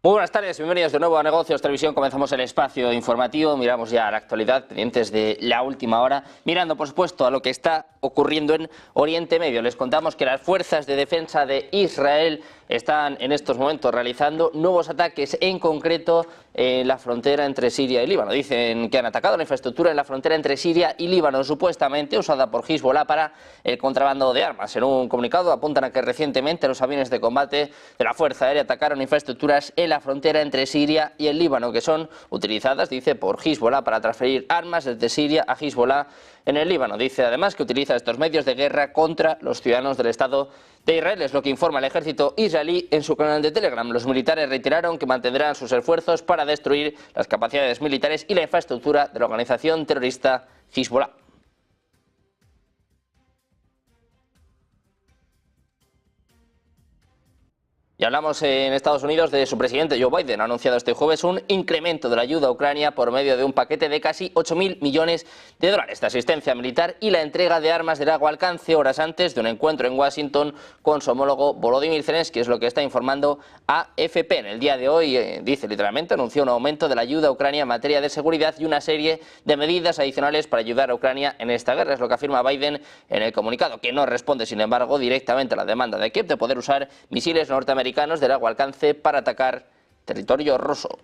Muy buenas tardes, bienvenidos de nuevo a Negocios Televisión. Comenzamos el espacio informativo, miramos ya a la actualidad, pendientes de la última hora, mirando por supuesto a lo que está ocurriendo en Oriente Medio. Les contamos que las fuerzas de defensa de Israel están en estos momentos realizando nuevos ataques, en concreto en la frontera entre Siria y Líbano. Dicen que han atacado la infraestructura en la frontera entre Siria y Líbano, supuestamente usada por Hezbollah para el contrabando de armas. En un comunicado apuntan a que recientemente los aviones de combate de la Fuerza Aérea atacaron infraestructuras en la frontera entre Siria y el Líbano, que son utilizadas, dice, por Hezbollah para transferir armas desde Siria a Hezbollah en el Líbano. Dice además que utiliza estos medios de guerra contra los ciudadanos del Estado de Israel, es lo que informa el ejército israelí en su canal de Telegram. Los militares reiteraron que mantendrán sus esfuerzos para destruir las capacidades militares y la infraestructura de la organización terrorista Hezbollah. Y hablamos en Estados Unidos de su presidente Joe Biden. Ha anunciado este jueves un incremento de la ayuda a Ucrania por medio de un paquete de casi 8.000 millones de dólares de asistencia militar y la entrega de armas de largo alcance horas antes de un encuentro en Washington con su homólogo Volodymyr Zelensky, es lo que está informando AFP. En el día de hoy, dice literalmente, anunció un aumento de la ayuda a Ucrania en materia de seguridad y una serie de medidas adicionales para ayudar a Ucrania en esta guerra. Es lo que afirma Biden en el comunicado, que no responde, sin embargo, directamente a la demanda de Kiev de poder usar misiles norteamericanos de largo alcance para atacar territorio ruso.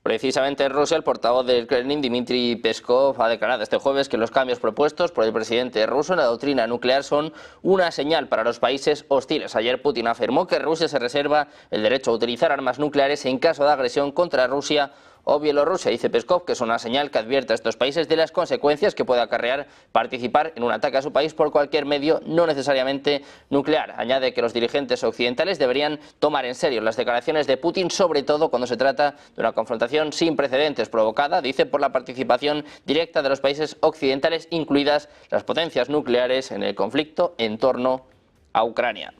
Precisamente en Rusia, el portavoz del Kremlin, Dmitry Peskov, ha declarado este jueves que los cambios propuestos por el presidente ruso en la doctrina nuclear son una señal para los países hostiles. Ayer Putin afirmó que Rusia se reserva el derecho a utilizar armas nucleares en caso de agresión contra Rusia o Bielorrusia. Dice Peskov que es una señal que advierte a estos países de las consecuencias que puede acarrear participar en un ataque a su país por cualquier medio, no necesariamente nuclear. Añade que los dirigentes occidentales deberían tomar en serio las declaraciones de Putin, sobre todo cuando se trata de una confrontación sin precedentes provocada, dice, por la participación directa de los países occidentales, incluidas las potencias nucleares, en el conflicto en torno a Ucrania.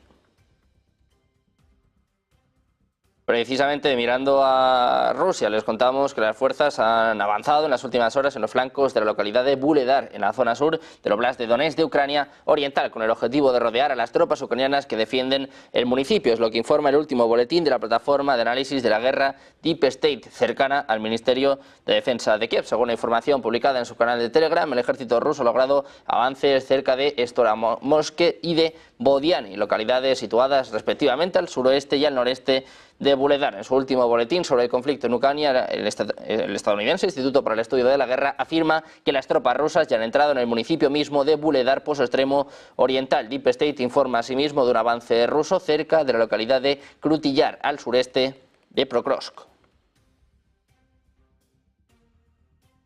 Precisamente mirando a Rusia, les contamos que las fuerzas han avanzado en las últimas horas en los flancos de la localidad de Vuhledar, en la zona sur del Oblast de Donetsk de Ucrania Oriental, con el objetivo de rodear a las tropas ucranianas que defienden el municipio. Es lo que informa el último boletín de la plataforma de análisis de la guerra Deep State, cercana al Ministerio de Defensa de Kiev. Según la información publicada en su canal de Telegram, el ejército ruso ha logrado avances cerca de Storomorsk y de Bodiani, localidades situadas respectivamente al suroeste y al noreste de Vuhledar. En su último boletín sobre el conflicto en Ucrania, el estadounidense Instituto para el Estudio de la Guerra afirma que las tropas rusas ya han entrado en el municipio mismo de Vuhledar por su extremo oriental. Deep State informa asimismo de un avance ruso cerca de la localidad de Krutillar, al sureste de Pokrovsk.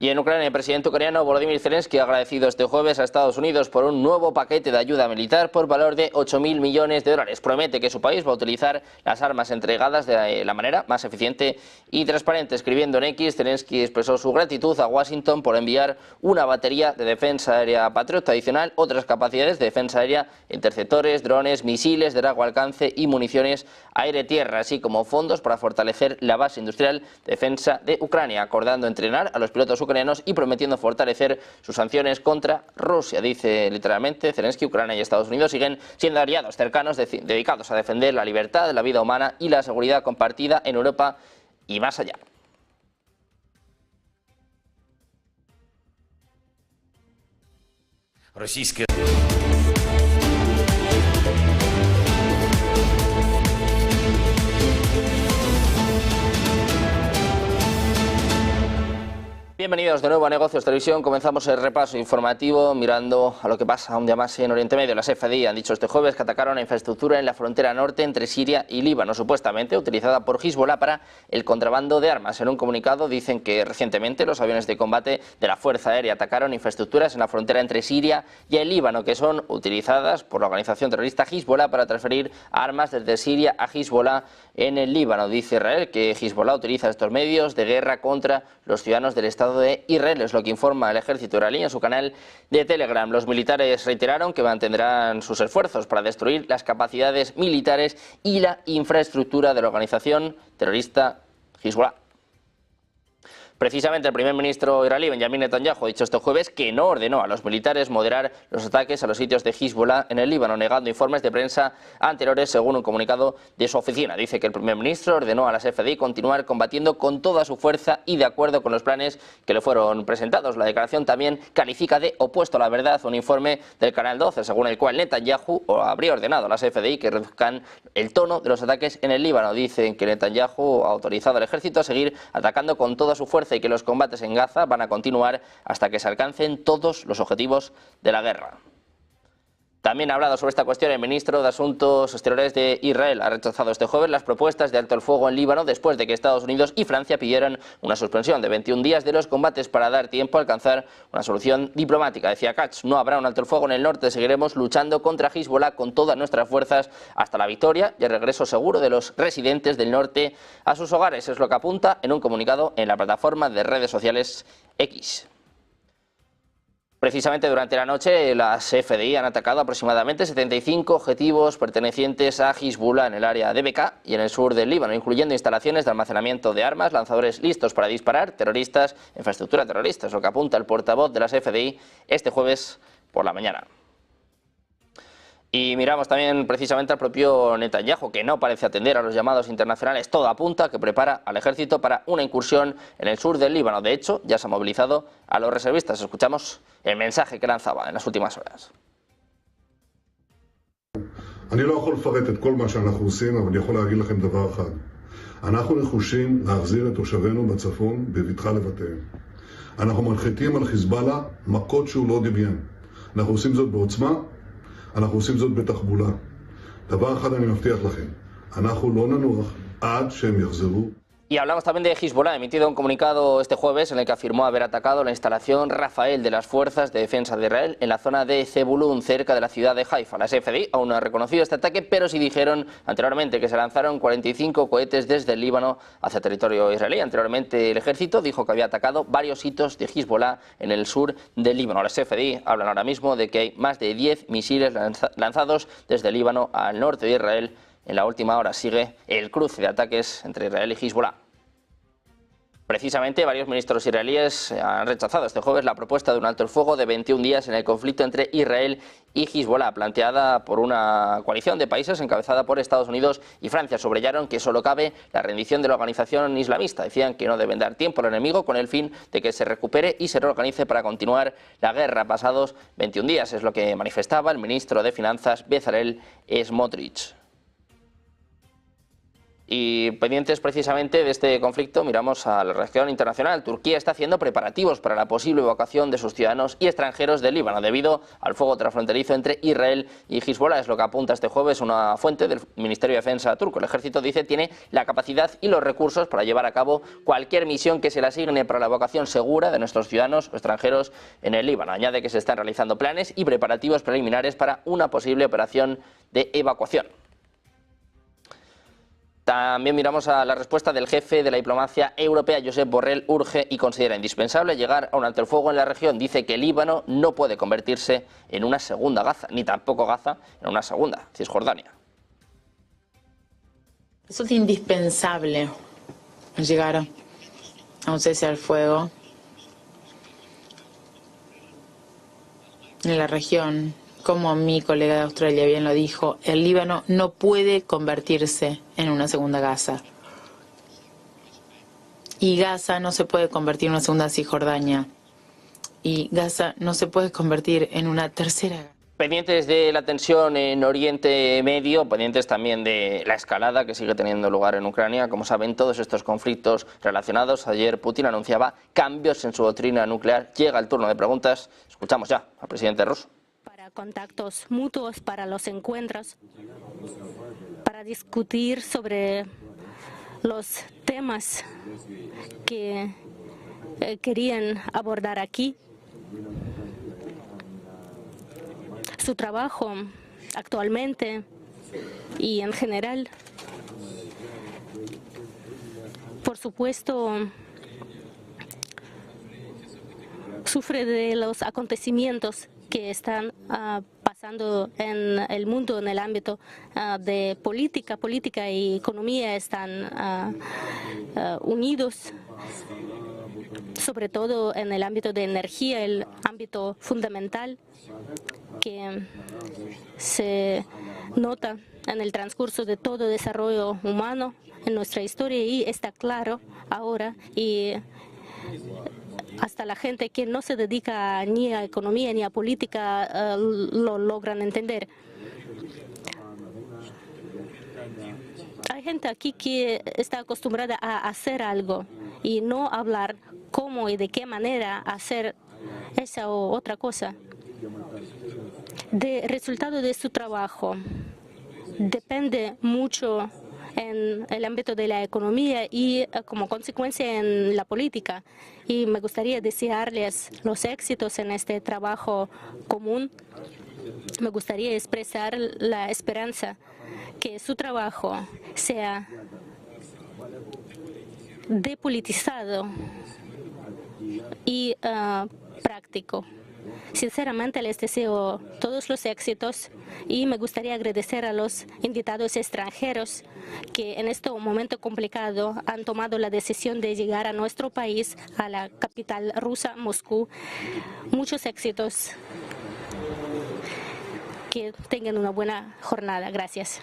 Y en Ucrania, el presidente ucraniano Volodymyr Zelensky ha agradecido este jueves a Estados Unidos por un nuevo paquete de ayuda militar por valor de 8.000 millones de dólares. Promete que su país va a utilizar las armas entregadas de la manera más eficiente y transparente. Escribiendo en X, Zelensky expresó su gratitud a Washington por enviar una batería de defensa aérea Patriot adicional, otras capacidades de defensa aérea, interceptores, drones, misiles de largo alcance y municiones aire-tierra, así como fondos para fortalecer la base industrial de defensa de Ucrania, acordando entrenar a los pilotos ucranianos y prometiendo fortalecer sus sanciones contra Rusia. Dice literalmente Zelensky, Ucrania y Estados Unidos siguen siendo aliados cercanos dedicados a defender la libertad, la vida humana y la seguridad compartida en Europa y más allá. Bienvenidos de nuevo a Negocios Televisión. Comenzamos el repaso informativo mirando a lo que pasa un día más en Oriente Medio. Las FDI han dicho este jueves que atacaron la infraestructura en la frontera norte entre Siria y Líbano, supuestamente utilizada por Hezbollah para el contrabando de armas. En un comunicado dicen que recientemente los aviones de combate de la Fuerza Aérea atacaron infraestructuras en la frontera entre Siria y el Líbano, que son utilizadas por la organización terrorista Hezbollah para transferir armas desde Siria a Hezbollah en el Líbano. Dice Israel que Hezbollah utiliza estos medios de guerra contra los ciudadanos del Estado de Israel, es lo que informa el ejército israelí en su canal de Telegram. Los militares reiteraron que mantendrán sus esfuerzos para destruir las capacidades militares y la infraestructura de la organización terrorista Hezbollah. Precisamente el primer ministro israelí Benjamin Netanyahu ha dicho este jueves que no ordenó a los militares moderar los ataques a los sitios de Hezbollah en el Líbano, negando informes de prensa anteriores según un comunicado de su oficina. Dice que el primer ministro ordenó a las FDI continuar combatiendo con toda su fuerza y de acuerdo con los planes que le fueron presentados. La declaración también califica de opuesto a la verdad un informe del Canal 12, según el cual Netanyahu habría ordenado a las FDI que reduzcan el tono de los ataques en el Líbano. Dicen que Netanyahu ha autorizado al ejército a seguir atacando con toda su fuerza y que los combates en Gaza van a continuar hasta que se alcancen todos los objetivos de la guerra. También ha hablado sobre esta cuestión el ministro de Asuntos Exteriores de Israel. Ha rechazado este jueves las propuestas de alto el fuego en Líbano después de que Estados Unidos y Francia pidieran una suspensión de 21 días de los combates para dar tiempo a alcanzar una solución diplomática. Decía Katz, no habrá un alto el fuego en el norte, seguiremos luchando contra Hezbollah con todas nuestras fuerzas hasta la victoria y el regreso seguro de los residentes del norte a sus hogares. Es lo que apunta en un comunicado en la plataforma de redes sociales X. Precisamente durante la noche las FDI han atacado aproximadamente 75 objetivos pertenecientes a Hezbollah en el área de Bekaa y en el sur del Líbano, incluyendo instalaciones de almacenamiento de armas, lanzadores listos para disparar, terroristas, infraestructura terrorista, es lo que apunta el portavoz de las FDI este jueves por la mañana. Y miramos también precisamente al propio Netanyahu, que no parece atender a los llamados internacionales. Todo apunta a que prepara al ejército para una incursión en el sur del Líbano. De hecho, ya se ha movilizado a los reservistas. Escuchamos el mensaje que lanzaba en las últimas horas. אני לא יכול לפרט את כל מה שאנחנו עושים, אבל אני יכול להגיד לכם דבר אחד. אנחנו נחושים להחזיר את תושבינו בצפון בבטחה לבתיהם. אנחנו מנחיתים על חיזבאללה מכות שהוא לא דמיין. אנחנו עושים זאת בעוצמה, אנחנו עושים זאת בתחבולה. דבר אחד אני מבטיח לכם, אנחנו לא ננוח עד שהם יחזרו. Y hablamos también de Hezbollah, ha emitido un comunicado este jueves en el que afirmó haber atacado la instalación Rafael de las Fuerzas de Defensa de Israel en la zona de Zebulun, cerca de la ciudad de Haifa. Las FDI aún no han reconocido este ataque, pero sí dijeron anteriormente que se lanzaron 45 cohetes desde el Líbano hacia territorio israelí. Anteriormente el ejército dijo que había atacado varios hitos de Hezbollah en el sur del Líbano. Las FDI hablan ahora mismo de que hay más de 10 misiles lanzados desde el Líbano al norte de Israel. En la última hora sigue el cruce de ataques entre Israel y Hezbollah. Precisamente, varios ministros israelíes han rechazado este jueves la propuesta de un alto el fuego de 21 días en el conflicto entre Israel y Hezbollah, planteada por una coalición de países encabezada por Estados Unidos y Francia. Subrayaron que solo cabe la rendición de la organización islamista. Decían que no deben dar tiempo al enemigo con el fin de que se recupere y se reorganice para continuar la guerra. Pasados 21 días es lo que manifestaba el ministro de Finanzas Bezalel Smotrich. Y pendientes precisamente de este conflicto, miramos a la reacción internacional. Turquía está haciendo preparativos para la posible evacuación de sus ciudadanos y extranjeros del Líbano debido al fuego transfronterizo entre Israel y Hezbollah. Es lo que apunta este jueves una fuente del Ministerio de Defensa turco. El ejército dice tiene la capacidad y los recursos para llevar a cabo cualquier misión que se le asigne para la evacuación segura de nuestros ciudadanos o extranjeros en el Líbano. Añade que se están realizando planes y preparativos preliminares para una posible operación de evacuación. También miramos a la respuesta del jefe de la diplomacia europea, Josep Borrell. Urge y considera indispensable llegar a un alto el fuego en la región. Dice que el Líbano no puede convertirse en una segunda Gaza, ni tampoco Gaza en una segunda Cisjordania. Es indispensable llegar a un cese al fuego en la región. Como mi colega de Australia bien lo dijo, el Líbano no puede convertirse en una segunda Gaza. Y Gaza no se puede convertir en una segunda Cisjordania. Y Gaza no se puede convertir en una tercera Gaza. Pendientes de la tensión en Oriente Medio, pendientes también de la escalada que sigue teniendo lugar en Ucrania. Como saben, todos estos conflictos relacionados. Ayer Putin anunciaba cambios en su doctrina nuclear. Llega el turno de preguntas. Escuchamos ya al presidente ruso. Contactos mutuos para los encuentros, para discutir sobre los temas que querían abordar aquí. Su trabajo actualmente y en general, por supuesto, sufre de los acontecimientos que están pasando en el mundo en el ámbito de política y economía están unidos. sobre todo en el ámbito de energía, el ámbito fundamental que se nota en el transcurso de todo desarrollo humano en nuestra historia, y está claro ahora, y hasta la gente que no se dedica ni a economía ni a política lo logran entender. Hay gente aquí que está acostumbrada a hacer algo y no hablar cómo y de qué manera hacer esa o otra cosa. De resultado de su trabajo depende mucho en el ámbito de la economía y como consecuencia en la política. Y me gustaría desearles los éxitos en este trabajo común. Me gustaría expresar la esperanza que su trabajo sea depolitizado y práctico. Sinceramente les deseo todos los éxitos y me gustaría agradecer a los invitados extranjeros que en este momento complicado han tomado la decisión de llegar a nuestro país, a la capital rusa, Moscú. Muchos éxitos. Que tengan una buena jornada. Gracias.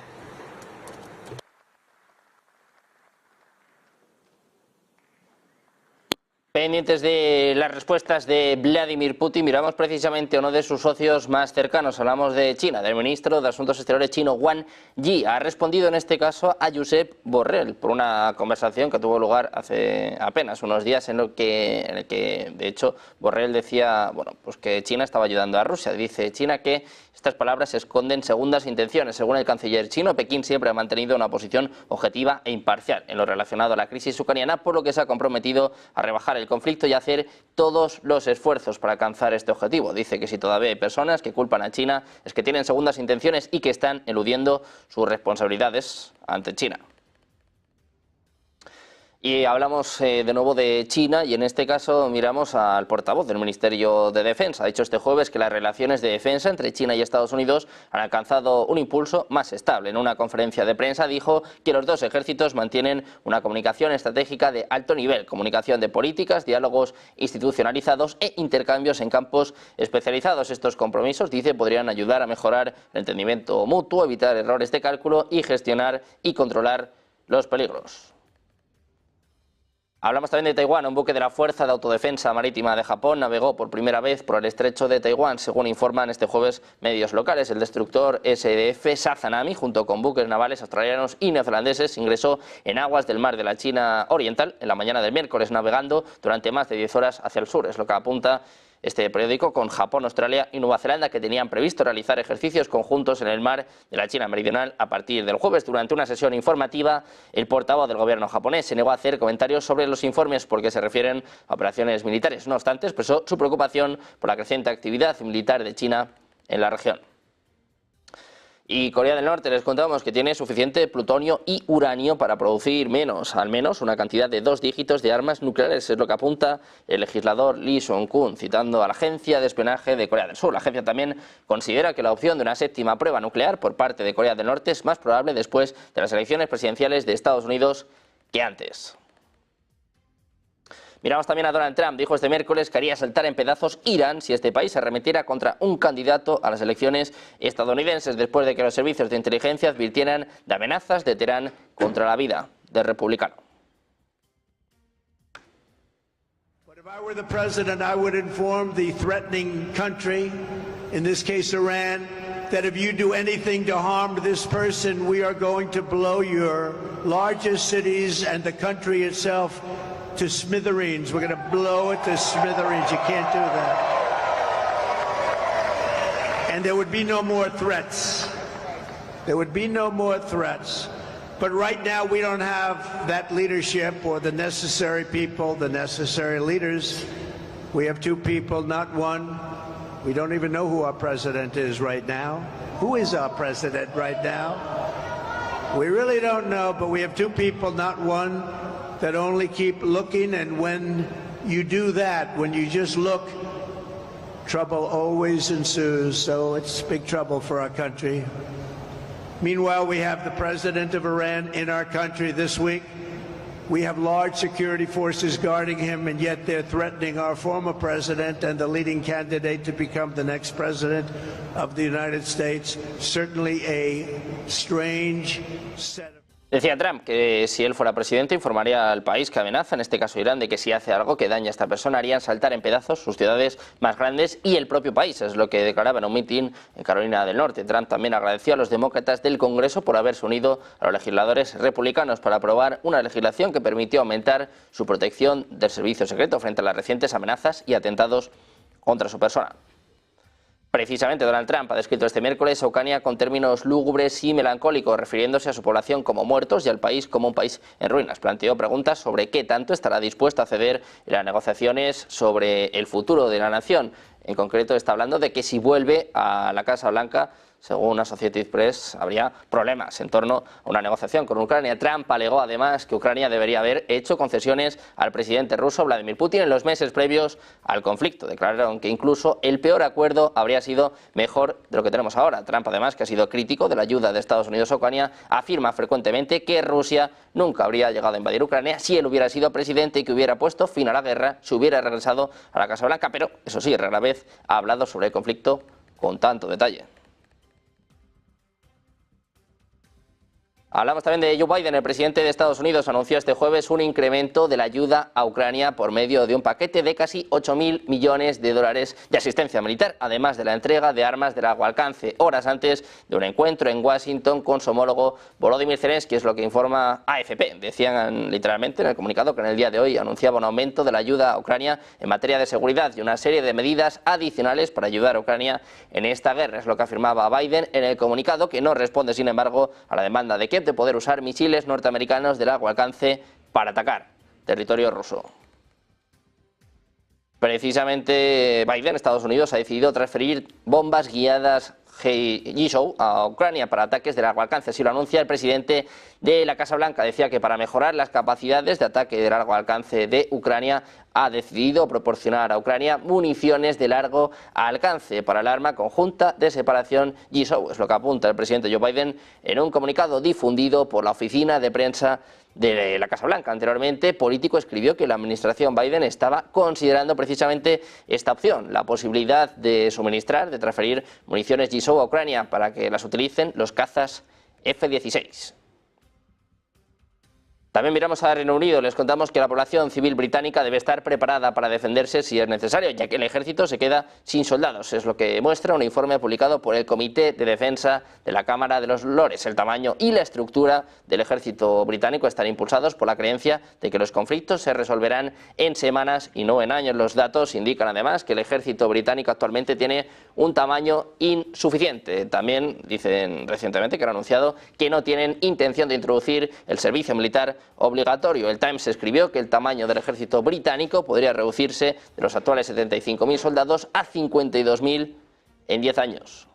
Pendientes de las respuestas de Vladimir Putin, miramos precisamente a uno de sus socios más cercanos. Hablamos de China, del ministro de Asuntos Exteriores chino, Wang Yi. Ha respondido en este caso a Josep Borrell por una conversación que tuvo lugar hace apenas unos días en el que de hecho, Borrell decía pues que China estaba ayudando a Rusia. Dice China que estas palabras esconden segundas intenciones. Según el canciller chino, Pekín siempre ha mantenido una posición objetiva e imparcial en lo relacionado a la crisis ucraniana, por lo que se ha comprometido a rebajar el conflicto y hacer todos los esfuerzos para alcanzar este objetivo. Dice que si todavía hay personas que culpan a China es que tienen segundas intenciones y que están eludiendo sus responsabilidades ante China. Y hablamos de nuevo de China y en este caso miramos al portavoz del Ministerio de Defensa. Ha dicho este jueves que las relaciones de defensa entre China y Estados Unidos han alcanzado un impulso más estable. En una conferencia de prensa dijo que los dos ejércitos mantienen una comunicación estratégica de alto nivel, comunicación de políticas, diálogos institucionalizados e intercambios en campos especializados. Estos compromisos, dice, podrían ayudar a mejorar el entendimiento mutuo, evitar errores de cálculo y gestionar y controlar los peligros. Hablamos también de Taiwán. Un buque de la Fuerza de Autodefensa Marítima de Japón navegó por primera vez por el estrecho de Taiwán, según informan este jueves medios locales. El destructor SDF Sazanami, junto con buques navales australianos y neozelandeses, ingresó en aguas del mar de la China Oriental en la mañana del miércoles, navegando durante más de 10 horas hacia el sur. Es lo que apunta este periódico, con Japón, Australia y Nueva Zelanda, que tenían previsto realizar ejercicios conjuntos en el mar de la China Meridional a partir del jueves. Durante una sesión informativa, el portavoz del gobierno japonés se negó a hacer comentarios sobre los informes porque se refieren a operaciones militares. No obstante, expresó su preocupación por la creciente actividad militar de China en la región. Y Corea del Norte, les contamos que tiene suficiente plutonio y uranio para producir al menos una cantidad de 2 dígitos de armas nucleares. Es lo que apunta el legislador Lee Sung-kun, citando a la Agencia de Espionaje de Corea del Sur. La agencia también considera que la opción de una 7ª prueba nuclear por parte de Corea del Norte es más probable después de las elecciones presidenciales de Estados Unidos que antes. Miramos también a Donald Trump. Dijo este miércoles que haría saltar en pedazos Irán si este país se arremetiera contra un candidato a las elecciones estadounidenses, después de que los servicios de inteligencia advirtieran de amenazas de Teherán contra la vida del republicano. If I were the president, I would inform the threatening country, in this case Iran, that if you do anything to harm this person, we are going to blow your largest cities and the country itself to smithereens. We're going to blow it to smithereens. You can't do that. And there would be no more threats. There would be no more threats. But right now we don't have that leadership or the necessary people, the necessary leaders. We have 2 people, not 1. We don't even know who our president is right now. Who is our president right now? We really don't know, but we have 2 people, not 1. That only keep looking, and when you do that, when you just look, trouble always ensues. So it's big trouble for our country. Meanwhile, we have the president of Iran in our country this week. We have large security forces guarding him, and yet they're threatening our former president and the leading candidate to become the next president of the United States. Certainly a strange set of... Decía Trump que si él fuera presidente informaría al país que amenaza, en este caso Irán, de que si hace algo que daña a esta persona harían saltar en pedazos sus ciudades más grandes y el propio país, es lo que declaraba en un mitin en Carolina del Norte. Trump también agradeció a los demócratas del Congreso por haberse unido a los legisladores republicanos para aprobar una legislación que permitió aumentar su protección del servicio secreto frente a las recientes amenazas y atentados contra su persona. Precisamente Donald Trump ha descrito este miércoles a Ucrania con términos lúgubres y melancólicos, refiriéndose a su población como muertos y al país como un país en ruinas. Planteó preguntas sobre qué tanto estará dispuesto a ceder en las negociaciones sobre el futuro de la nación. En concreto está hablando de que si vuelve a la Casa Blanca, según Associated Press, habría problemas en torno a una negociación con Ucrania. Trump alegó además que Ucrania debería haber hecho concesiones al presidente ruso Vladimir Putin en los meses previos al conflicto. Declararon que incluso el peor acuerdo habría sido mejor de lo que tenemos ahora. Trump, además, que ha sido crítico de la ayuda de Estados Unidos a Ucrania, afirma frecuentemente que Rusia nunca habría llegado a invadir Ucrania si él hubiera sido presidente y que hubiera puesto fin a la guerra si hubiera regresado a la Casa Blanca. Pero, eso sí, rara vez ha hablado sobre el conflicto con tanto detalle. Hablamos también de Joe Biden. El presidente de Estados Unidos anunció este jueves un incremento de la ayuda a Ucrania por medio de un paquete de casi 8.000 millones de dólares de asistencia militar, además de la entrega de armas de largo alcance, horas antes de un encuentro en Washington con su homólogo Volodymyr Zelensky, es lo que informa AFP. Decían literalmente en el comunicado que en el día de hoy anunciaba un aumento de la ayuda a Ucrania en materia de seguridad y una serie de medidas adicionales para ayudar a Ucrania en esta guerra. Es lo que afirmaba Biden en el comunicado, que no responde, sin embargo, a la demanda de Kiev de poder usar misiles norteamericanos de largo alcance para atacar territorio ruso. Precisamente Biden, Estados Unidos, ha decidido transferir bombas guiadas G-SHOW a Ucrania para ataques de largo alcance. Así lo anuncia el presidente de la Casa Blanca. Decía que para mejorar las capacidades de ataque de largo alcance de Ucrania ha decidido proporcionar a Ucrania municiones de largo alcance para el arma conjunta de separación G-SHOW. Es lo que apunta el presidente Joe Biden en un comunicado difundido por la oficina de prensa de la Casa Blanca. Anteriormente, Político escribió que la administración Biden estaba considerando precisamente esta opción, la posibilidad de suministrar, de transferir municiones G-SHOW a Ucrania para que las utilicen los cazas F-16. También miramos a Reino Unido. Les contamos que la población civil británica debe estar preparada para defenderse si es necesario, ya que el ejército se queda sin soldados. Es lo que muestra un informe publicado por el Comité de Defensa de la Cámara de los Lores. El tamaño y la estructura del ejército británico están impulsados por la creencia de que los conflictos se resolverán en semanas y no en años. Los datos indican además que el ejército británico actualmente tiene un tamaño insuficiente. También dicen recientemente que han anunciado que no tienen intención de introducir el servicio militar obligatorio. El Times escribió que el tamaño del ejército británico podría reducirse de los actuales 75.000 soldados a 52.000 en 10 años.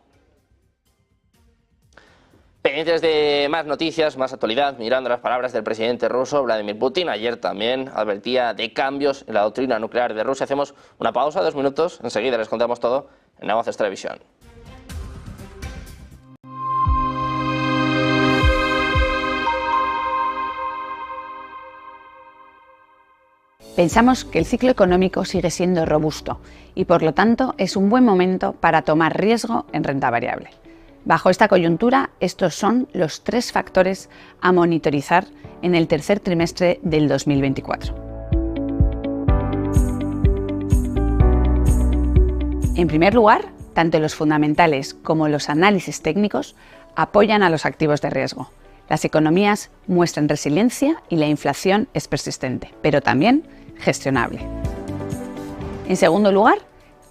Pendientes de más noticias, más actualidad, mirando las palabras del presidente ruso Vladimir Putin. Ayer también advertía de cambios en la doctrina nuclear de Rusia. Hacemos una pausa, 2 minutos, enseguida les contamos todo en Negocios Televisión. Pensamos que el ciclo económico sigue siendo robusto y, por lo tanto, es un buen momento para tomar riesgo en renta variable. Bajo esta coyuntura, estos son los 3 factores a monitorizar en el tercer trimestre del 2024. En primer lugar, tanto los fundamentales como los análisis técnicos apoyan a los activos de riesgo. Las economías muestran resiliencia y la inflación es persistente, pero también gestionable. En segundo lugar,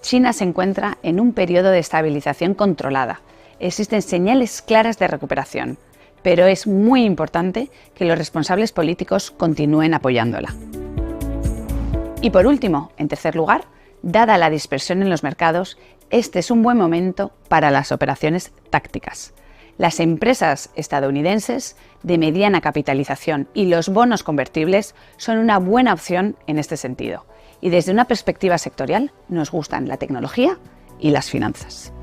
China se encuentra en un periodo de estabilización controlada. Existen señales claras de recuperación, pero es muy importante que los responsables políticos continúen apoyándola. Y por último, en tercer lugar, dada la dispersión en los mercados, este es un buen momento para las operaciones tácticas. Las empresas estadounidenses de mediana capitalización y los bonos convertibles son una buena opción en este sentido. Y desde una perspectiva sectorial, nos gustan la tecnología y las finanzas.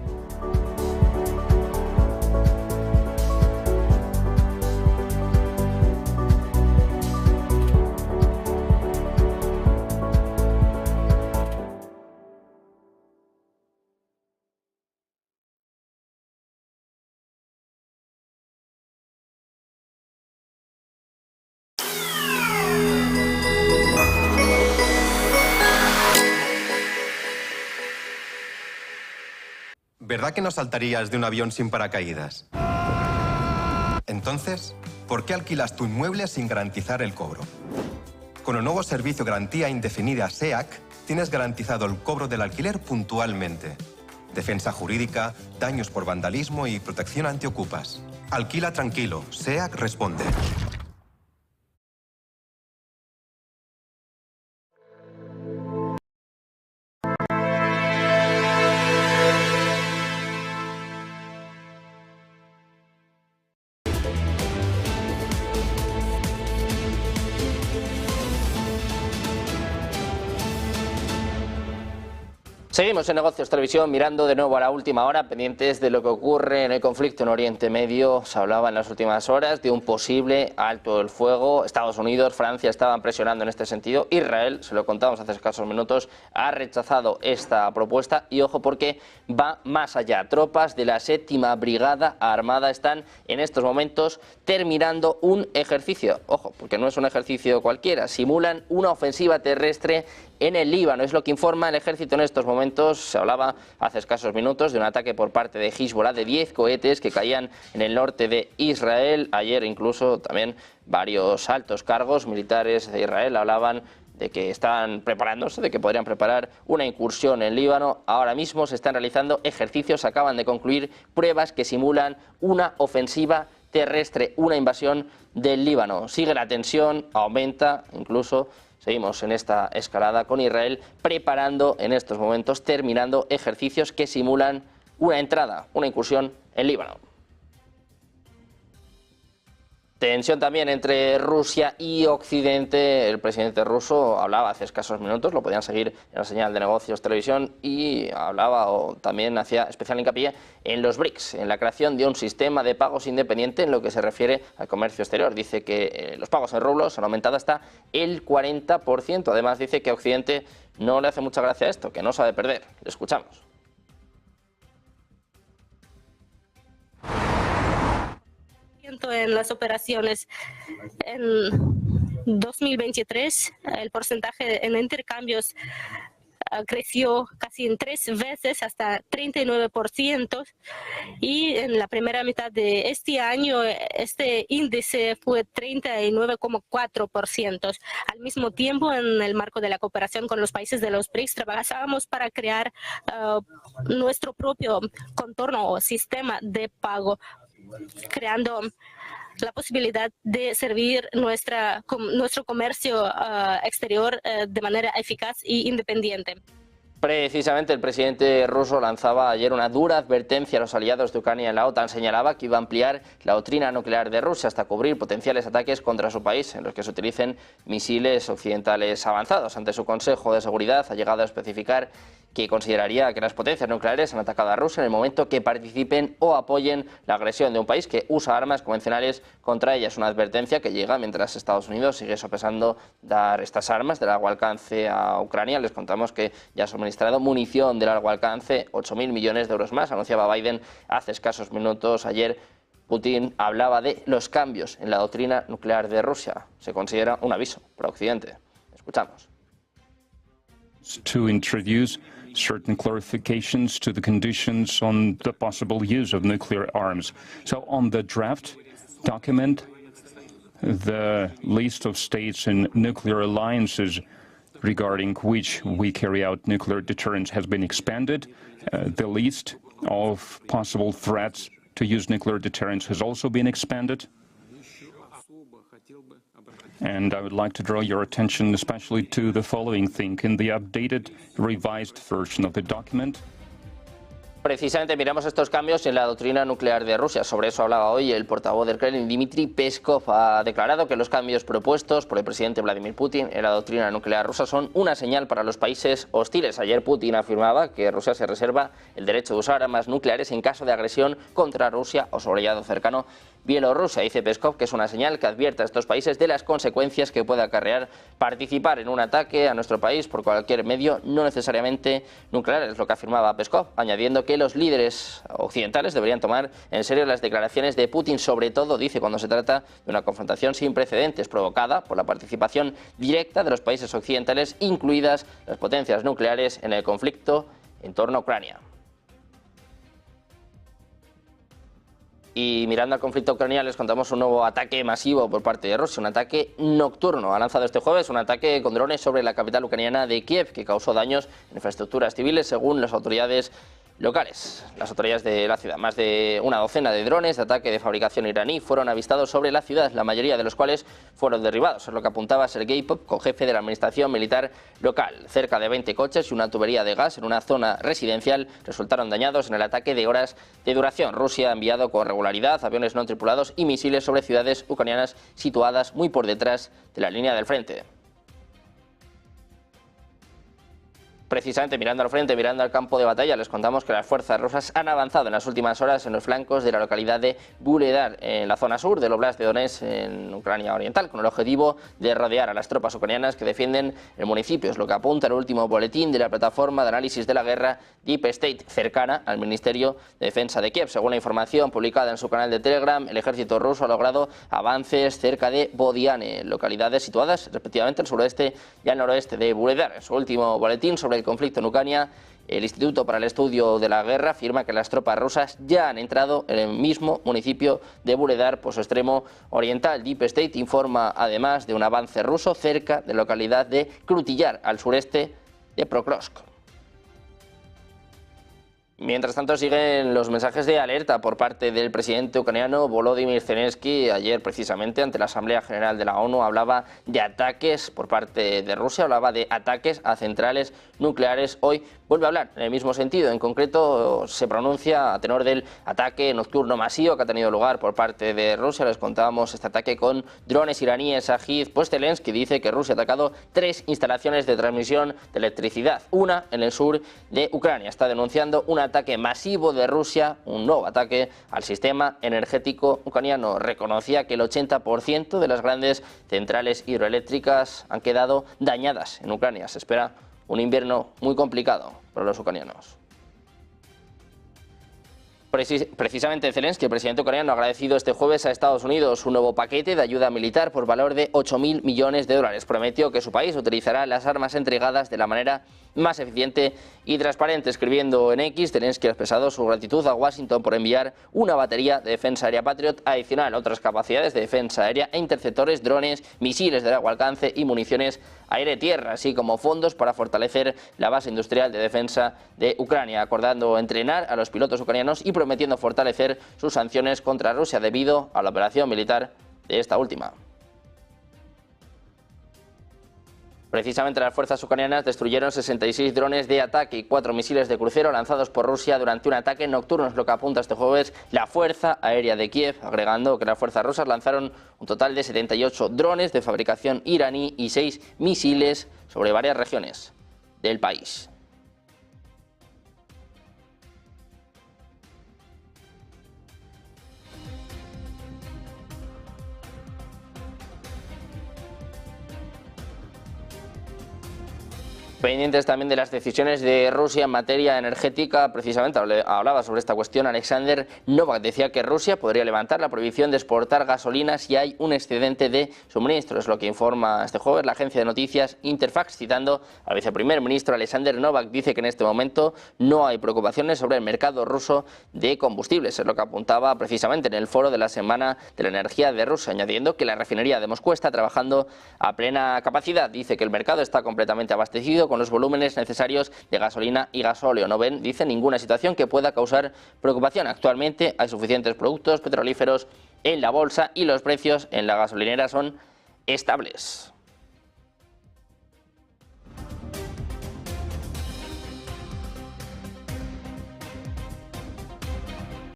¿Verdad que no saltarías de un avión sin paracaídas? Entonces, ¿por qué alquilas tu inmueble sin garantizar el cobro? Con el nuevo servicio Garantía Indefinida SEAC, tienes garantizado el cobro del alquiler puntualmente. Defensa jurídica, daños por vandalismo y protección antiocupas. Alquila tranquilo, SEAC responde. Seguimos en Negocios Televisión mirando de nuevo a la última hora, pendientes de lo que ocurre en el conflicto en Oriente Medio. Se hablaba en las últimas horas de un posible alto el fuego. Estados Unidos, Francia estaban presionando en este sentido. Israel, se lo contamos hace escasos minutos, ha rechazado esta propuesta y ojo porque va más allá. Tropas de la 7ª Brigada Armada están en estos momentos terminando un ejercicio. Ojo, porque no es un ejercicio cualquiera, simulan una ofensiva terrestre en el Líbano. Es lo que informa el ejército en estos momentos. Se hablaba hace escasos minutos de un ataque por parte de Hezbollah de 10 cohetes que caían en el norte de Israel. Ayer incluso también varios altos cargos militares de Israel hablaban de que están preparándose, de que podrían preparar una incursión en Líbano. Ahora mismo se están realizando ejercicios, acaban de concluir pruebas que simulan una ofensiva terrestre, una invasión del Líbano. Sigue la tensión, aumenta incluso. Seguimos en esta escalada con Israel preparando en estos momentos, terminando ejercicios que simulan una entrada, una incursión en Líbano. Tensión también entre Rusia y Occidente. El presidente ruso hablaba hace escasos minutos, lo podían seguir en la señal de Negocios Televisión, y hablaba o también hacía especial hincapié en los BRICS, en la creación de un sistema de pagos independiente en lo que se refiere al comercio exterior. Dice que los pagos en rublos han aumentado hasta el 40%. Además dice que a Occidente no le hace mucha gracia esto, que no sabe perder. Le escuchamos. En las operaciones en 2023, el porcentaje en intercambios creció casi en 3 veces, hasta 39%, y en la primera mitad de este año este índice fue 39,4%. Al mismo tiempo, en el marco de la cooperación con los países de los BRICS, trabajábamos para crear nuestro propio contorno o sistema de pago, creando la posibilidad de servir nuestro comercio exterior de manera eficaz e independiente. Precisamente el presidente ruso lanzaba ayer una dura advertencia a los aliados de Ucrania en la OTAN. Señalaba que iba a ampliar la doctrina nuclear de Rusia hasta cubrir potenciales ataques contra su país en los que se utilicen misiles occidentales avanzados. Ante su Consejo de Seguridad ha llegado a especificar que consideraría que las potencias nucleares han atacado a Rusia en el momento que participen o apoyen la agresión de un país que usa armas convencionales contra ellas. Una advertencia que llega mientras Estados Unidos sigue sopesando dar estas armas de largo alcance a Ucrania. Les contamos que ya ha suministrado munición de largo alcance, 8.000 millones de euros más, anunciaba Biden hace escasos minutos. Ayer Putin hablaba de los cambios en la doctrina nuclear de Rusia. Se considera un aviso para Occidente. Escuchamos. To introduce certain clarifications to the conditions on the possible use of nuclear arms. So on the draft document, the list of states and nuclear alliances regarding which we carry out nuclear deterrence has been expanded. The list of possible threats to use nuclear deterrence has also been expanded. And I would like to draw your attention especially to the following thing. In the updated, revised version of the document, Precisamente miramos estos cambios en la doctrina nuclear de Rusia. Sobre eso hablaba hoy el portavoz del Kremlin, Dmitry Peskov. Ha declarado que los cambios propuestos por el presidente Vladimir Putin en la doctrina nuclear rusa son una señal para los países hostiles. Ayer Putin afirmaba que Rusia se reserva el derecho de usar armas nucleares en caso de agresión contra Rusia o su aliado cercano, Bielorrusia. Dice Peskov que es una señal que advierte a estos países de las consecuencias que puede acarrear participar en un ataque a nuestro país por cualquier medio, no necesariamente nuclear. Es lo que afirmaba Peskov, añadiendo que los líderes occidentales deberían tomar en serio las declaraciones de Putin, sobre todo, dice, cuando se trata de una confrontación sin precedentes provocada por la participación directa de los países occidentales, incluidas las potencias nucleares, en el conflicto en torno a Ucrania. Y mirando al conflicto ucraniano, les contamos un nuevo ataque masivo por parte de Rusia, un ataque nocturno. Ha lanzado este jueves un ataque con drones sobre la capital ucraniana de Kiev, que causó daños en infraestructuras civiles, según las autoridades locales. Las autoridades de la ciudad, más de una docena de drones de ataque de fabricación iraní fueron avistados sobre la ciudad, la mayoría de los cuales fueron derribados, es lo que apuntaba Sergei Popko, jefe de la administración militar local. Cerca de 20 coches y una tubería de gas en una zona residencial resultaron dañados en el ataque de horas de duración. Rusia ha enviado con regularidad aviones no tripulados y misiles sobre ciudades ucranianas situadas muy por detrás de la línea del frente. Precisamente mirando al frente, mirando al campo de batalla, les contamos que las fuerzas rusas han avanzado en las últimas horas en los flancos de la localidad de Vuhledar, en la zona sur del Oblast de Donetsk, en Ucrania Oriental, con el objetivo de rodear a las tropas ucranianas que defienden el municipio. Es lo que apunta el último boletín de la plataforma de análisis de la guerra Deep State, cercana al Ministerio de Defensa de Kiev. Según la información publicada en su canal de Telegram, el ejército ruso ha logrado avances cerca de Bodiane, localidades situadas respectivamente al suroeste y al noroeste de Vuhledar. En su último boletín sobre el conflicto en Ucrania, el Instituto para el Estudio de la Guerra afirma que las tropas rusas ya han entrado en el mismo municipio de Vuhledar por su extremo oriental. Deep State informa además de un avance ruso cerca de la localidad de Krutillar, al sureste de Prokrovsk. Mientras tanto, siguen los mensajes de alerta por parte del presidente ucraniano Volodymyr Zelensky. Ayer, precisamente, ante la Asamblea General de la ONU, hablaba de ataques por parte de Rusia, hablaba de ataques a centrales nucleares. Hoy vuelve a hablar en el mismo sentido. En concreto, se pronuncia a tenor del ataque nocturno masivo que ha tenido lugar por parte de Rusia. Les contábamos este ataque con drones iraníes a Kyiv. Pues Zelensky dice que Rusia ha atacado 3 instalaciones de transmisión de electricidad, una en el sur de Ucrania. Está denunciando un ataque masivo de Rusia, un nuevo ataque al sistema energético ucraniano. Reconocía que el 80% de las grandes centrales hidroeléctricas han quedado dañadas en Ucrania. Se espera un invierno muy complicado para los ucranianos. Precisamente Zelensky, el presidente ucraniano, ha agradecido este jueves a Estados Unidos un nuevo paquete de ayuda militar por valor de 8.000 millones de dólares. Prometió que su país utilizará las armas entregadas de la manera más eficiente y transparente. Escribiendo en X, Zelensky ha expresado su gratitud a Washington por enviar una batería de defensa aérea Patriot adicional, otras capacidades de defensa aérea e interceptores, drones, misiles de largo alcance y municiones aire-tierra, así como fondos para fortalecer la base industrial de defensa de Ucrania, acordando entrenar a los pilotos ucranianos y prometiendo fortalecer sus sanciones contra Rusia debido a la operación militar de esta última. Precisamente las fuerzas ucranianas destruyeron 66 drones de ataque y 4 misiles de crucero lanzados por Rusia durante un ataque nocturno, es lo que apunta este jueves la Fuerza Aérea de Kiev, agregando que las fuerzas rusas lanzaron un total de 78 drones de fabricación iraní y 6 misiles sobre varias regiones del país. Pendientes también de las decisiones de Rusia en materia energética, precisamente hablaba sobre esta cuestión Alexander Novak. Decía que Rusia podría levantar la prohibición de exportar gasolina si hay un excedente de suministro. Es lo que informa este jueves la agencia de noticias Interfax, citando al viceprimer ministro Alexander Novak. Dice que en este momento no hay preocupaciones sobre el mercado ruso de combustibles. Es lo que apuntaba precisamente en el foro de la Semana de la Energía de Rusia, añadiendo que la refinería de Moscú está trabajando a plena capacidad. Dice que el mercado está completamente abastecido con los volúmenes necesarios de gasolina y gasóleo. No ven, dice, ninguna situación que pueda causar preocupación. Actualmente hay suficientes productos petrolíferos en la bolsa y los precios en la gasolinera son estables.